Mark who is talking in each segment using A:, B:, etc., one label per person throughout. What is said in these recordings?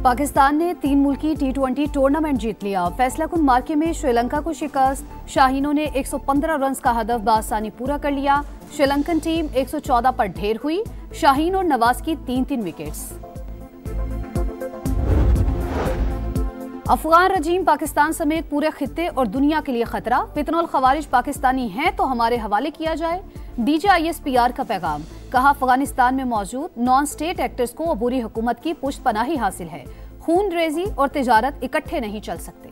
A: पाकिस्तान ने 3 मुल्की T20 tournament जीत लिया। फैसला कुन मार्के में श्रीलंका को शिकस्त। शाहीनों ने 115 रन का हदफ बासानी पूरा कर लिया। श्रीलंकन टीम 114 पर ढेर हुई। शाहीन और नवाज की 3-3 विकेट्स। अफगान रजीम पाकिस्तान समेत पूरे खित्ते और दुनिया के लिए खतरा। फितनुल खवारिज पाकिस्तानी हैं तो हमारे हवाले किया जाए। DGISPR का पैगाम। कहा, अफगानिस्तान में मौजूद नॉन स्टेट एक्टर्स को अबूरी हुकूमत की पुष्टपनाही हासिल है। खून रेजी और तिजारत इकट्ठे नहीं चल सकते।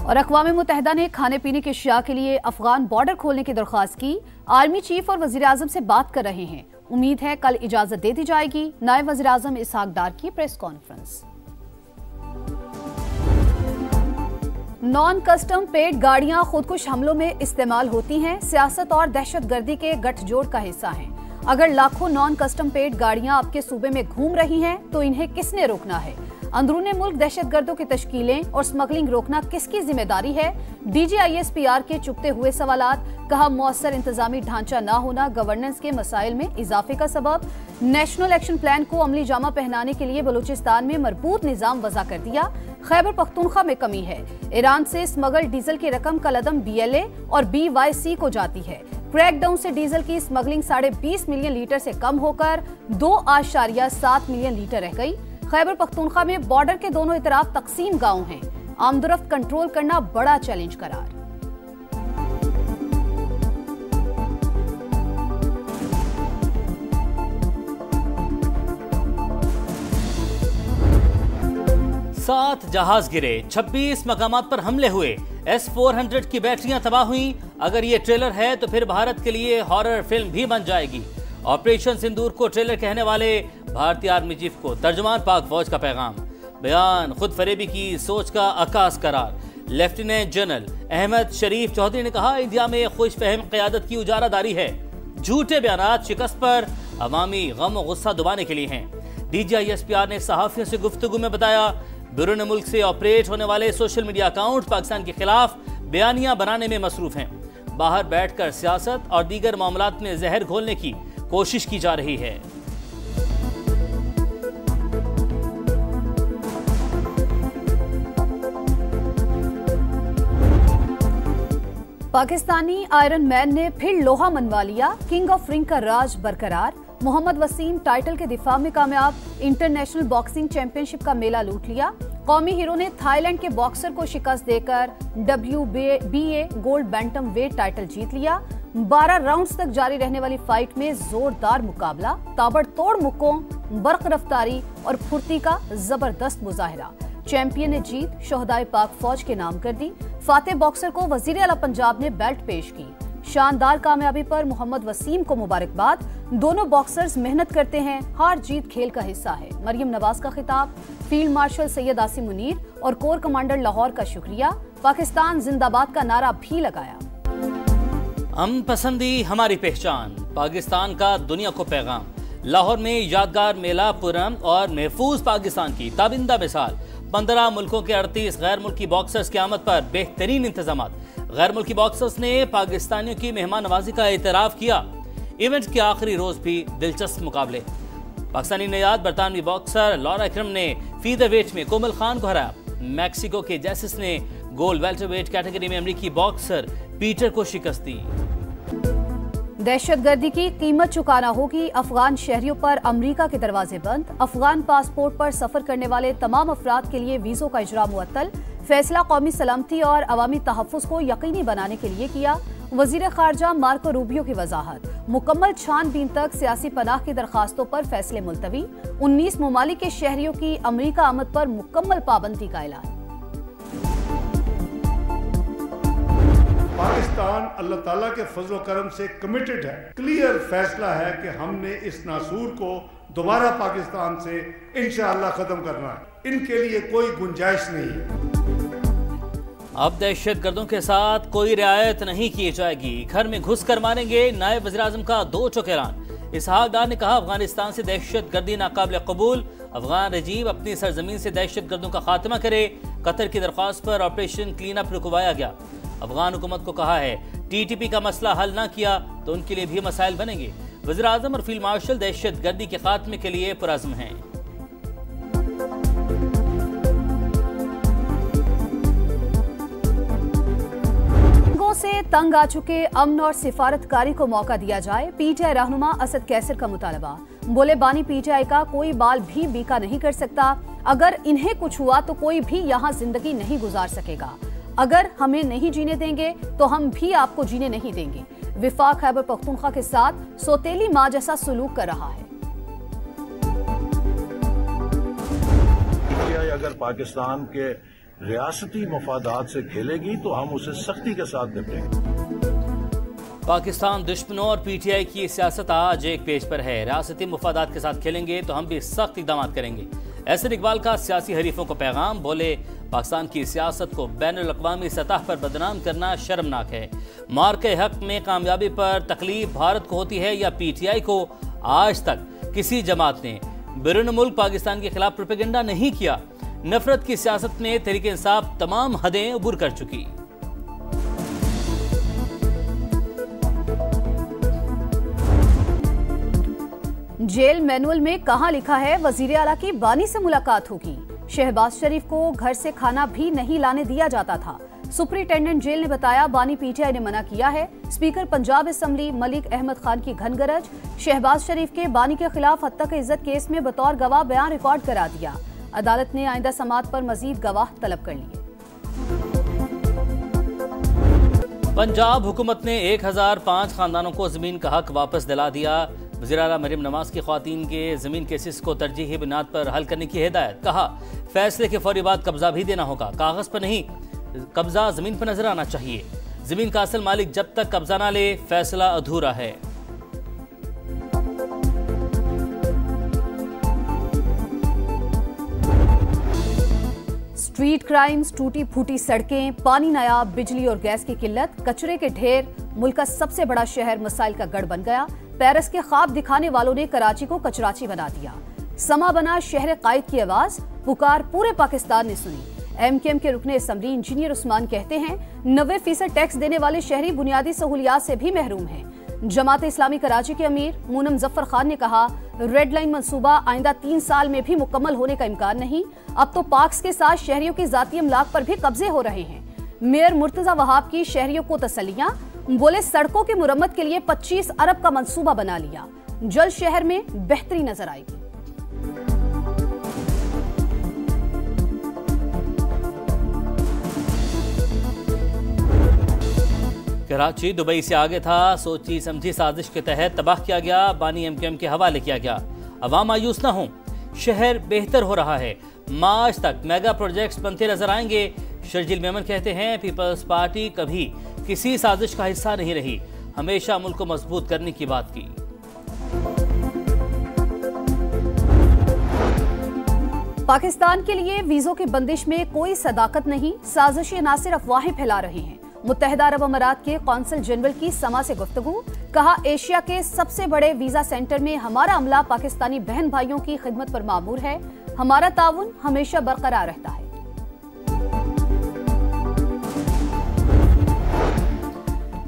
A: और अक़वाम मुत्तहिदा ने खाने पीने की अशिया के लिए अफगान बॉर्डर खोलने की दरख्वास्त की। आर्मी चीफ और वज़ीर आज़म से बात कर रहे हैं। उम्मीद है कल इजाजत दे दी जाएगी। नायब वज़ीर आज़म इसहाक डार की press conference. Non custom paid गाड़ियां खुदकुश हमलों में इस्तेमाल होती हैं, सियासत और दहशतगर्दी के गठजोड़ का हिस्सा हैं। अगर लाखों नॉन कस्टम पेड गाड़ियां आपके सूबे में घूम रही हैं तो इन्हें किसने रोकना है? अंदरूने मुल्क दहशतगर्दों की तश्कीलें और स्मगलिंग रोकना किसकी जिम्मेदारी है? DGISPR के चुभते हुए सवालात। कहा, मौसर इंतजामी ढांचा न होना गवर्नेंस के मसाइल में इजाफे का सबब। नेशनल एक्शन प्लान को अमली जामा पहनाने के लिए बलूचिस्तान में मरबूत निजाम वज़ा कर दिया। खैबर पख्तूनख्वा में कमी है। ईरान से स्मगल डीजल की रकम कलदम BLA और BYC को जाती है। क्रैकडाउन से डीजल की स्मगलिंग 20.5 मिलियन लीटर से कम होकर 2.7 मिलियन लीटर रह गई। खैबर पख्तूनख्वा में बॉर्डर के दोनों इतराफ तकसीम गांव हैं। आमदोरफ्त कंट्रोल करना बड़ा चैलेंज करार।
B: सात जहाज गिरे, 26 मकामात पर हमले हुए, S-400 की बैटरियां तबाह हुई। अगर ये ट्रेलर है तो फिर भारत के लिए हॉरर फिल्म भी बन जाएगी। ऑपरेशन सिंदूर को ट्रेलर कहने वाले भारतीय आर्मी चीफ को तर्जुमान पाक फौज का पैगाम। बयान खुद फरेबी की सोच का अक्कास करार। लेफ्टिनेंट जनरल अहमद शरीफ चौधरी ने कहा, इंडिया में खुश फहम क़यादत की उजारादारी है। झूठे बयानात शिकस्त पर अवामी गम और गुस्सा दबाने के लिए हैं। DGISPR ने सहाफियों से गुफ्तगू में बताया, बैरून मुल्क से ऑपरेट होने वाले सोशल मीडिया अकाउंट पाकिस्तान के खिलाफ बयानियां बनाने में मसरूफ हैं। बाहर बैठकर सियासत और दीगर मामलात में जहर घोलने की कोशिश की जा रही है।
A: पाकिस्तानी आयरन मैन ने फिर लोहा मनवा लिया। किंग ऑफ रिंग का राज बरकरार। मोहम्मद वसीम टाइटल के दिफा में कामयाब। इंटरनेशनल बॉक्सिंग चैंपियनशिप का मेला लूट लिया। कौमी हीरो ने थाईलैंड के बॉक्सर को शिकस्त देकर WBA gold bantamweight title जीत लिया। 12 राउंड्स तक जारी रहने वाली फाइट में जोरदार मुकाबला, ताबड़तोड़ मुक्कों, बर्क रफ्तारी और फुर्ती का जबरदस्त मुजाहिरा। चैंपियन ने जीत शोहदाए पाक फौज के नाम कर दी। फातेह बॉक्सर को वजीर आला पंजाब ने बेल्ट पेश की। शानदार कामयाबी पर मोहम्मद वसीम को मुबारकबाद। दोनों बॉक्सर्स मेहनत करते हैं, हार जीत खेल का हिस्सा है। मरियम नवाज का खिताब। फील्ड मार्शल सैयद आसिम मुनीर और कोर कमांडर लाहौर का शुक्रिया। पाकिस्तान जिंदाबाद का नारा भी लगाया।
B: हम पसंदी हमारी पहचान, पाकिस्तान का दुनिया को पैगाम। लाहौर में यादगार मेला पुरम और महफूज पाकिस्तान की ताबिंदा मिसाल। 15 मुल्कों के 38 गैर मुल्की बॉक्सर्स की आमद पर बेहतरीन इंतजाम। गैर मुल्की बॉक्सर्स ने पाकिस्तानियों की मेहमान नवाजी का एतराफ किया। इवेंट के आखिरी रोज भी दिलचस्प मुकाबले। पाकिस्तानी नयाद बरतानवी बॉक्सर लॉरा इकरम ने फीदर वेट में कोमल खान को हराया। मैक्सिको के जैसिस ने गोल्ड वेल्टरवेट कैटेगरी में अमेरिकी बॉक्सर पीटर को शिकस्त दी।
A: दहशतगर्दी की कीमत चुकाना होगी। अफगान शहरियों पर अमरीका के दरवाजे बंद। अफगान पासपोर्ट पर सफर करने वाले तमाम अफराद के लिए वीजों का इजरा मुअत्तल। फैसला कौमी सलामती और अवामी तहफ़्फ़ुज़ को यकीनी बनाने के लिए किया। वज़ीर ख़ारजा मार्को रूबियो की वजाहत। मुकम्मल छानबीन तक सियासी पनाह की दरखास्तों पर फैसले मुलतवी। 19 ममालिक के शहरियों की अमरीका आमद पर मुकम्मल पाबंदी का ऐलान।
C: पाकिस्तान अल्लाह ताला के फजल करम से कमिटेड है। क्लियर फैसला है कि हमने इस नासूर को दोबारा पाकिस्तान से इंशाअल्लाह खत्म करना है। इनके लिए कोई गुंजाइश नहीं है।
B: अब दहशतगर्दों के साथ कोई रियायत नहीं की जाएगी। घर में घुस कर मारेंगे, नायब वज़ीर आज़म का 2 टोक ऐलान। इसहाक डार ने कहा, अफगानिस्तान से दहशतगर्दी नाकाबिल कबूल। अफगान रजीम अपनी सरजमीन से दहशतगर्दों का खात्मा करे। कतर की दरख्वास्त पर ऑपरेशन क्लीन अप रुकवाया गया। अफगान हुकूमत को कहा है, TTP का मसला हल ना किया तो उनके लिए भी मसाइल बनेंगे। वज़ीर-ए-आज़म और फील्ड मार्शल दहशत गर्दी के खात्मे के लिए पुरज़्म हैं।
A: से तंग आ चुके अमन और सिफारतकारी को मौका दिया जाए, पीटीआई रहनुमा असद कैसर का मुतालबा। बोले बानी पीटीआई का कोई बाल भी बीका नहीं कर सकता, अगर इन्हें कुछ हुआ तो कोई भी यहाँ जिंदगी नहीं गुजार सकेगा। अगर हमें नहीं जीने देंगे तो हम भी आपको जीने नहीं देंगे। विफाक खैबर पख्तूनख्वा के साथ सौतेली माँ जैसा सलूक कर रहा है।
D: पीटीआई अगर पाकिस्तान के रियासती मफादात से खेलेगी तो हम उसे सख्ती के साथ निपटेंगे।
B: पाकिस्तान दुश्मनों और पीटीआई की सियासत आज एक पेज पर है। रियासती मफादात के साथ खेलेंगे तो हम भी सख्त इक़दाम करेंगे। एहसन इकबाल का सियासी हरीफों को पैगाम। बोले पाकिस्तान की सियासत को बैनुल-अक़वामी सतह पर बदनाम करना शर्मनाक है। मार के हक में कामयाबी पर तकलीफ भारत को होती है या पीटीआई को? आज तक किसी जमात ने बैरून मुल्क पाकिस्तान के खिलाफ प्रोपेगेंडा नहीं किया। नफरत की सियासत में तहरीक इंसाफ तमाम हदें अबूर कर चुकी।
A: जेल मैनुअल में कहां लिखा है वजीर आला की बानी से मुलाकात होगी? शहबाज शरीफ को घर से खाना भी नहीं लाने दिया जाता था। सुपरिटेंडेंट जेल ने बताया बानी पीटीआई ने मना किया है। स्पीकर पंजाब असेंबली मलिक अहमद खान की घनगरज। शहबाज शरीफ के बानी के खिलाफ हत्या के इज्जत केस में बतौर गवाह बयान रिकॉर्ड करा दिया। अदालत ने आइंदा समाअत पर मजीद गवाह तलब कर लिए।
B: पंजाब हुकूमत ने 1005 खानदानों को जमीन का हक वापस दिला दिया। वज़ीर आला मरियम नवाज की ख्वातीन के जमीन केसेस को तरजीही बुनियाद पर हल करने की हिदायत। कहा फैसले के फौरी बाद कब्जा भी देना होगा, कागज पर नहीं, कब्जा जमीन पर नजर आना चाहिए। जमीन का असल मालिक जब तक कब्जा ना ले फैसला अधूरा है।
A: स्ट्रीट क्राइम्स, टूटी फूटी सड़कें, पानी नायाब, बिजली और गैस की किल्लत, कचरे के ढेर, मुल्क का सबसे बड़ा शहर मसाइल का गढ़ बन गया। पेरिस के ख्वाब दिखाने वालों ने कराची को कचराची बना दिया। समा बना शहर कायद की आवाज, पुकार पूरे पाकिस्तान ने सुनी। एमकेएम के रुकने असम्बली इंजीनियर उस्मान कहते हैं 90% टैक्स देने वाले शहरी बुनियादी सहूलियात से भी महरूम हैं। जमात इस्लामी कराची के अमीर मूनम जफर खान ने कहा रेड लाइन मंसूबा आइंदा 3 साल में भी मुकम्मल होने का इम्कान नहीं। अब तो पार्क्स के साथ शहरियों की जाती अमलाक पर भी कब्जे हो रहे हैं। मेयर मुर्तजा वहाब की शहरियों को तसल्लियां। बोले सड़कों की मुरम्मत के लिए 25 अरब का मंसूबा बना लिया, जल्द शहर में बेहतरी नजर आएगी।
B: कराची दुबई से आगे था, सोची समझी साजिश के तहत तबाह किया गया, बानी एमकेएम के हवाले किया गया। अवाम मायूस न हो, शहर बेहतर हो रहा है। मार्च तक मेगा प्रोजेक्ट्स बनते नजर आएंगे। शर्जील मेमन कहते हैं पीपल्स पार्टी कभी किसी साजिश का हिस्सा नहीं रही, हमेशा मुल्क को मजबूत करने की बात की।
A: पाकिस्तान के लिए वीजों की बंदिश में कोई सदाकत नहीं, साजिशी अनासिर अफवाहें फैला रहे हैं। मुत्तहिदा अरब अमारात के कौंसल जनरल की समा से गुफ्तगू। कहा एशिया के सबसे बड़े वीजा सेंटर में हमारा अमला पाकिस्तानी बहन भाइयों की खिदमत पर मामूर है, हमारा ताउन हमेशा बरकरार रहता है।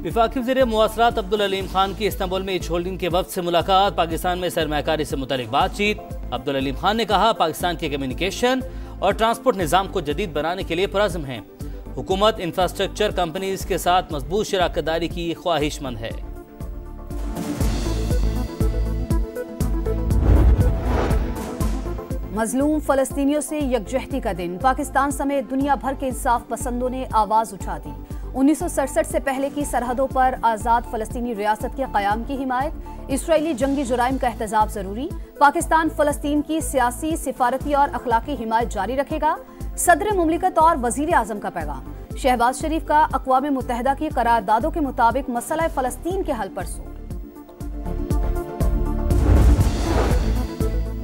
B: वफाकी वज़ीर मुआसरात अब्दुल अलीम खान की इस्तांबुल में होल्डिंग के वक्त से मुलाकात, पाकिस्तान में सरमायाकारी से मुतालिक बातचीत। अब्दुल अलीम खान ने कहा पाकिस्तान के कम्युनिकेशन और ट्रांसपोर्ट निज़ाम को जदीद बनाने के लिए पुरज़्म है। हुकूमत इंफ्रास्ट्रक्चर कंपनीज के साथ मजबूत शराकतदारी की ख्वाहिशमंद है।
A: मजलूम फलस्तीनियों से यकजहती का दिन, पाकिस्तान समेत दुनिया भर के इंसाफ पसंदों ने आवाज उठा दी। 1967 से पहले की सरहदों पर आज़ाद फलस्तीनी रियासत के क़याम की हिमायत, इसराइली जंगी जुराइम का एहतजाब जरूरी, पाकिस्तान फलस्तीन की सियासी, सिफारती और अखलाकी हिमायत जारी रखेगा। सदर मुमलिकत और वजीर आजम का पैगाम, शहबाज शरीफ का अक़वाम मुत्तहिदा की करारदादों के मुताबिक मसला फ़लस्तीन के हल पर जोर।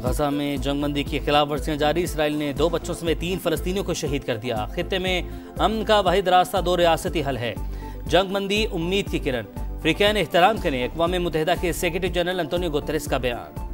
B: गजा में जंगबंदी की खिलाफ वर्जियां जारी, इसराइल ने 2 बच्चों समेत 3 फलस्तीनियों को शहीद कर दिया। खित्ते में अमन का वाहिद रास्ता 2 रियासती हल है, जंगबंदी उम्मीद की किरण, अफ्रीका ने एहतराम करें, अक़वाम मुत्तहिदा के सेक्रेटरी जनरल अंतोनियो गुतेरेस का बयान।